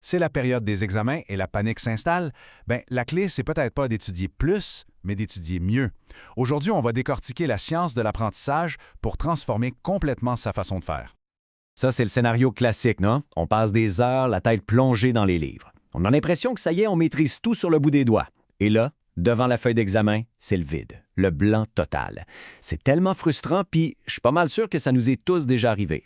C'est la période des examens et la panique s'installe. La clé, c'est peut-être pas d'étudier plus, mais d'étudier mieux. Aujourd'hui, on va décortiquer la science de l'apprentissage pour transformer complètement sa façon de faire. Ça, c'est le scénario classique, non? On passe des heures, la tête plongée dans les livres. On a l'impression que ça y est, on maîtrise tout sur le bout des doigts. Et là, devant la feuille d'examen, c'est le vide, le blanc total. C'est tellement frustrant, puis je suis pas mal sûr que ça nous est tous déjà arrivé.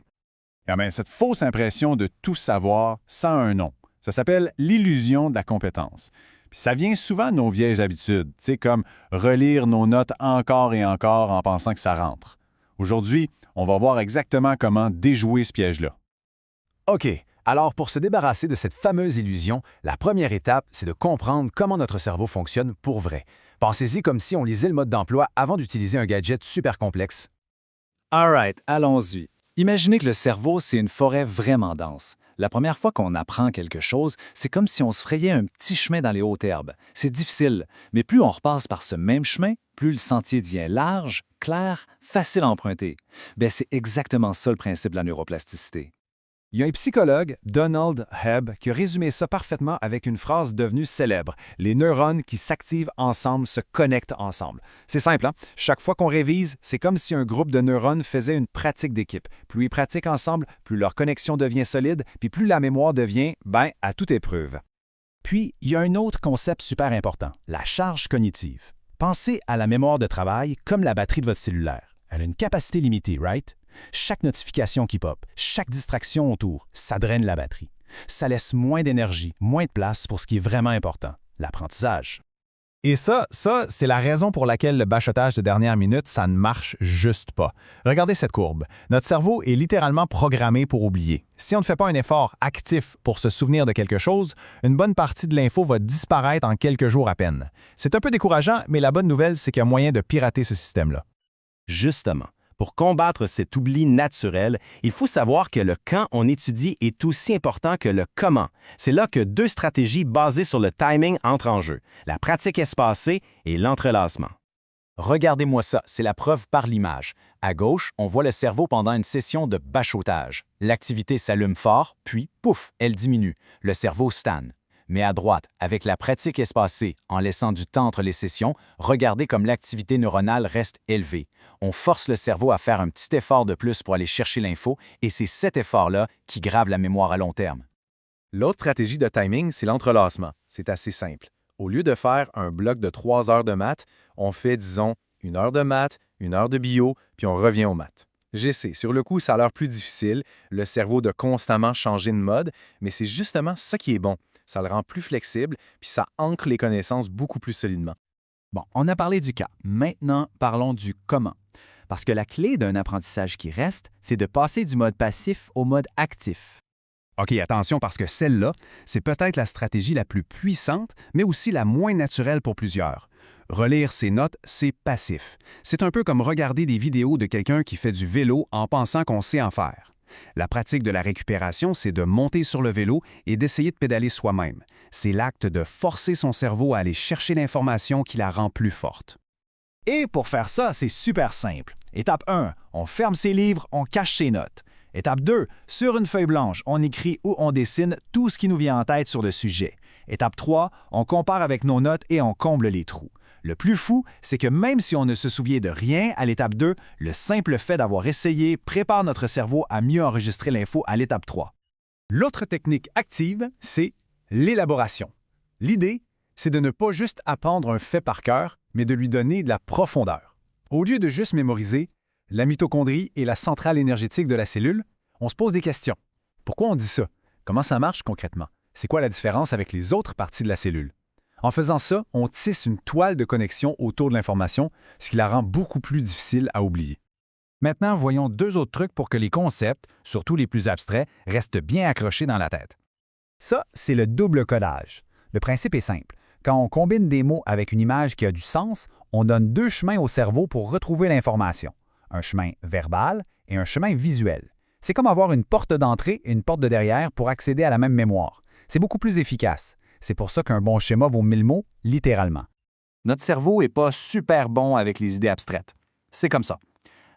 Cette fausse impression de tout savoir, ça a un nom. Ça s'appelle l'illusion de la compétence. Puis ça vient souvent de nos vieilles habitudes, comme relire nos notes encore et encore en pensant que ça rentre. Aujourd'hui, on va voir exactement comment déjouer ce piège-là. OK, alors pour se débarrasser de cette fameuse illusion, la première étape, c'est de comprendre comment notre cerveau fonctionne pour vrai. Pensez-y comme si on lisait le mode d'emploi avant d'utiliser un gadget super complexe. Alright, allons-y. Imaginez que le cerveau, c'est une forêt vraiment dense. La première fois qu'on apprend quelque chose, c'est comme si on se frayait un petit chemin dans les hautes herbes. C'est difficile, mais plus on repasse par ce même chemin, plus le sentier devient large, clair, facile à emprunter. C'est exactement ça le principe de la neuroplasticité. Il y a un psychologue, Donald Hebb, qui a résumé ça parfaitement avec une phrase devenue célèbre. Les neurones qui s'activent ensemble se connectent ensemble. C'est simple, hein? Chaque fois qu'on révise, c'est comme si un groupe de neurones faisait une pratique d'équipe. Plus ils pratiquent ensemble, plus leur connexion devient solide, puis plus la mémoire devient, à toute épreuve. Puis, il y a un autre concept super important, la charge cognitive. Pensez à la mémoire de travail comme la batterie de votre cellulaire. Elle a une capacité limitée, right? Chaque notification qui pop, chaque distraction autour, ça draine la batterie. Ça laisse moins d'énergie, moins de place pour ce qui est vraiment important, l'apprentissage. Et ça, c'est la raison pour laquelle le bachotage de dernière minute, ça ne marche juste pas. Regardez cette courbe. Notre cerveau est littéralement programmé pour oublier. Si on ne fait pas un effort actif pour se souvenir de quelque chose, une bonne partie de l'info va disparaître en quelques jours à peine. C'est un peu décourageant, mais la bonne nouvelle, c'est qu'il y a moyen de pirater ce système-là. Justement, pour combattre cet oubli naturel, il faut savoir que le quand on étudie est aussi important que le comment. C'est là que deux stratégies basées sur le timing entrent en jeu, la pratique espacée et l'entrelacement. Regardez-moi ça, c'est la preuve par l'image. À gauche, on voit le cerveau pendant une session de bachotage. L'activité s'allume fort, puis, pouf, elle diminue. Le cerveau stagne. Mais à droite, avec la pratique espacée, en laissant du temps entre les sessions, regardez comme l'activité neuronale reste élevée. On force le cerveau à faire un petit effort de plus pour aller chercher l'info, et c'est cet effort-là qui grave la mémoire à long terme. L'autre stratégie de timing, c'est l'entrelacement. C'est assez simple. Au lieu de faire un bloc de 3 heures de maths, on fait, disons, 1 heure de maths, 1 heure de bio, puis on revient aux maths. J'essaie. Sur le coup, ça a l'air plus difficile, le cerveau de constamment changer de mode, mais c'est justement ça qui est bon. Ça le rend plus flexible, puis ça ancre les connaissances beaucoup plus solidement. Bon, on a parlé du cas. Maintenant, parlons du comment. Parce que la clé d'un apprentissage qui reste, c'est de passer du mode passif au mode actif. OK, attention parce que celle-là, c'est peut-être la stratégie la plus puissante, mais aussi la moins naturelle pour plusieurs. Relire ses notes, c'est passif. C'est un peu comme regarder des vidéos de quelqu'un qui fait du vélo en pensant qu'on sait en faire. La pratique de la récupération, c'est de monter sur le vélo et d'essayer de pédaler soi-même. C'est l'acte de forcer son cerveau à aller chercher l'information qui la rend plus forte. Et pour faire ça, c'est super simple. Étape 1, on ferme ses livres, on cache ses notes. Étape 2, sur une feuille blanche, on écrit ou on dessine tout ce qui nous vient en tête sur le sujet. Étape 3, on compare avec nos notes et on comble les trous. Le plus fou, c'est que même si on ne se souvient de rien à l'étape 2, le simple fait d'avoir essayé prépare notre cerveau à mieux enregistrer l'info à l'étape 3. L'autre technique active, c'est l'élaboration. L'idée, c'est de ne pas juste apprendre un fait par cœur, mais de lui donner de la profondeur. Au lieu de juste mémoriser la mitochondrie et la centrale énergétique de la cellule, on se pose des questions. Pourquoi on dit ça? Comment ça marche concrètement? C'est quoi la différence avec les autres parties de la cellule? En faisant ça, on tisse une toile de connexion autour de l'information, ce qui la rend beaucoup plus difficile à oublier. Maintenant, voyons deux autres trucs pour que les concepts, surtout les plus abstraits, restent bien accrochés dans la tête. Ça, c'est le double codage. Le principe est simple. Quand on combine des mots avec une image qui a du sens, on donne deux chemins au cerveau pour retrouver l'information. Un chemin verbal et un chemin visuel. C'est comme avoir une porte d'entrée et une porte de derrière pour accéder à la même mémoire. C'est beaucoup plus efficace. C'est pour ça qu'un bon schéma vaut 1000 mots, littéralement. Notre cerveau n'est pas super bon avec les idées abstraites. C'est comme ça.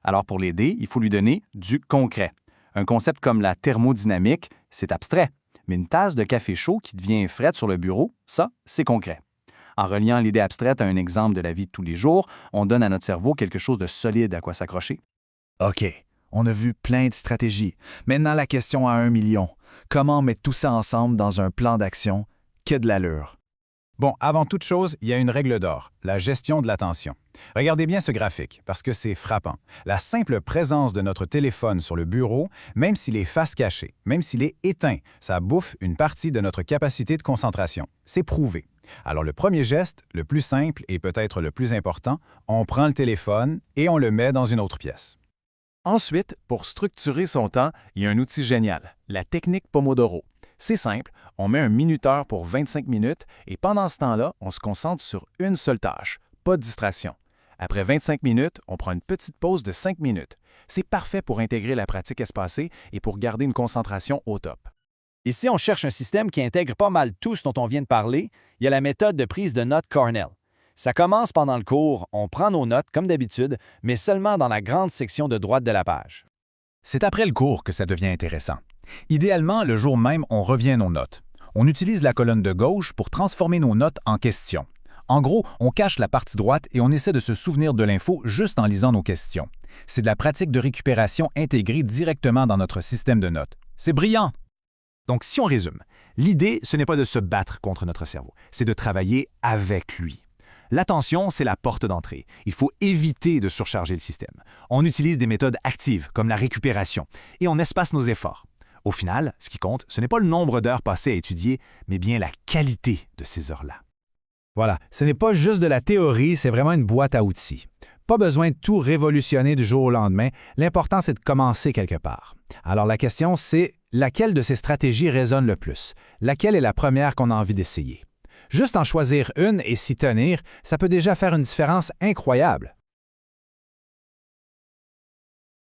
Alors pour l'aider, il faut lui donner du concret. Un concept comme la thermodynamique, c'est abstrait. Mais une tasse de café chaud qui devient frette sur le bureau, ça, c'est concret. En reliant l'idée abstraite à un exemple de la vie de tous les jours, on donne à notre cerveau quelque chose de solide à quoi s'accrocher. OK, on a vu plein de stratégies. Maintenant, la question à 1 million. Comment mettre tout ça ensemble dans un plan d'action qui a de l'allure? Bon, avant toute chose, il y a une règle d'or, la gestion de l'attention. Regardez bien ce graphique, parce que c'est frappant. La simple présence de notre téléphone sur le bureau, même s'il est face cachée, même s'il est éteint, ça bouffe une partie de notre capacité de concentration. C'est prouvé. Alors le premier geste, le plus simple et peut-être le plus important, on prend le téléphone et on le met dans une autre pièce. Ensuite, pour structurer son temps, il y a un outil génial, la technique Pomodoro. C'est simple, on met un minuteur pour 25 minutes et pendant ce temps-là, on se concentre sur une seule tâche, pas de distraction. Après 25 minutes, on prend une petite pause de 5 minutes. C'est parfait pour intégrer la pratique espacée et pour garder une concentration au top. Ici, on cherche un système qui intègre pas mal tout ce dont on vient de parler. Il y a la méthode de prise de notes Cornell. Ça commence pendant le cours, on prend nos notes comme d'habitude, mais seulement dans la grande section de droite de la page. C'est après le cours que ça devient intéressant. Idéalement, le jour même, on revient nos notes. On utilise la colonne de gauche pour transformer nos notes en questions. En gros, on cache la partie droite et on essaie de se souvenir de l'info juste en lisant nos questions. C'est de la pratique de récupération intégrée directement dans notre système de notes. C'est brillant! Donc, si on résume, l'idée, ce n'est pas de se battre contre notre cerveau, c'est de travailler avec lui. L'attention, c'est la porte d'entrée. Il faut éviter de surcharger le système. On utilise des méthodes actives, comme la récupération, et on espace nos efforts. Au final, ce qui compte, ce n'est pas le nombre d'heures passées à étudier, mais bien la qualité de ces heures-là. Voilà, ce n'est pas juste de la théorie, c'est vraiment une boîte à outils. Pas besoin de tout révolutionner du jour au lendemain, l'important c'est de commencer quelque part. Alors la question c'est, laquelle de ces stratégies résonne le plus? Laquelle est la première qu'on a envie d'essayer? Juste en choisir une et s'y tenir, ça peut déjà faire une différence incroyable.